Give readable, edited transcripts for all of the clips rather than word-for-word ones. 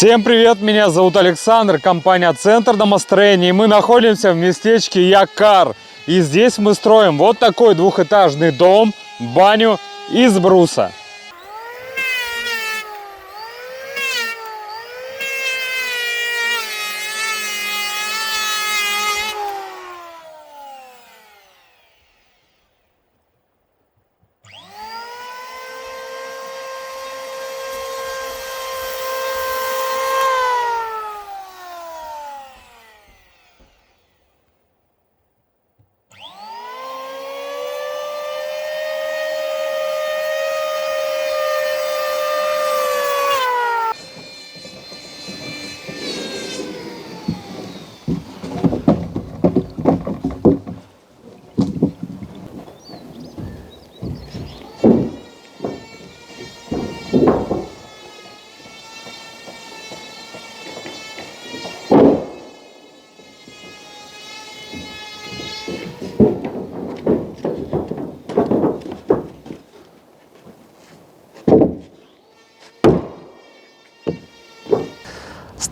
Всем привет, меня зовут Александр, компания Центр домостроения, и мы находимся в местечке Якар. И здесь мы строим вот такой двухэтажный дом, баню из бруса.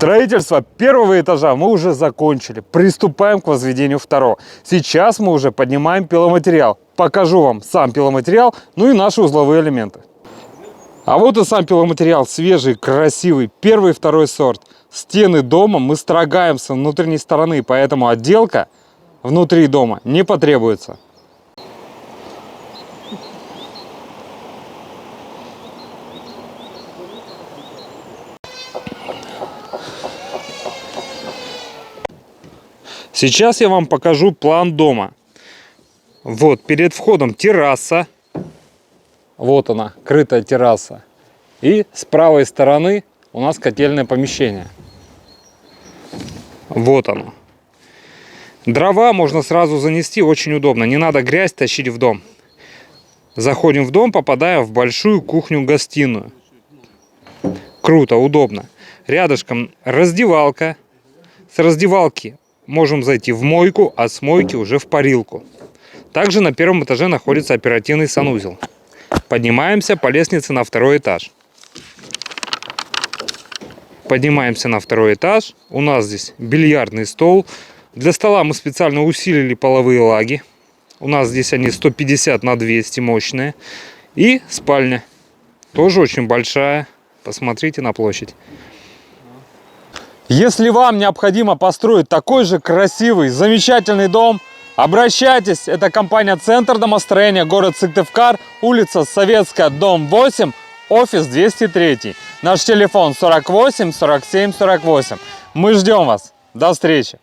Строительство первого этажа мы уже закончили. Приступаем к возведению второго. Сейчас мы уже поднимаем пиломатериал. Покажу вам сам пиломатериал, ну и наши узловые элементы. А вот и сам пиломатериал. Свежий, красивый, первый и второй сорт. Стены дома мы строгаем с внутренней стороны, поэтому отделка внутри дома не потребуется. Сейчас я вам покажу план дома. Вот, перед входом терраса. Вот она, крытая терраса. И с правой стороны у нас котельное помещение. Вот оно. Дрова можно сразу занести, очень удобно. Не надо грязь тащить в дом. Заходим в дом, попадаем в большую кухню-гостиную. Круто, удобно. Рядышком раздевалка. С раздевалки можем зайти в мойку, а с мойки уже в парилку. Также на первом этаже находится оперативный санузел. Поднимаемся по лестнице на второй этаж. Поднимаемся на второй этаж. У нас здесь бильярдный стол. Для стола мы специально усилили половые лаги. У нас здесь они 150 на 200 мощные. И спальня. Тоже очень большая. Посмотрите на площадь. Если вам необходимо построить такой же красивый, замечательный дом, обращайтесь. Это компания Центр домостроения, город Сыктывкар, улица Советская, дом 8, офис 203. Наш телефон 48 47 48. Мы ждем вас. До встречи.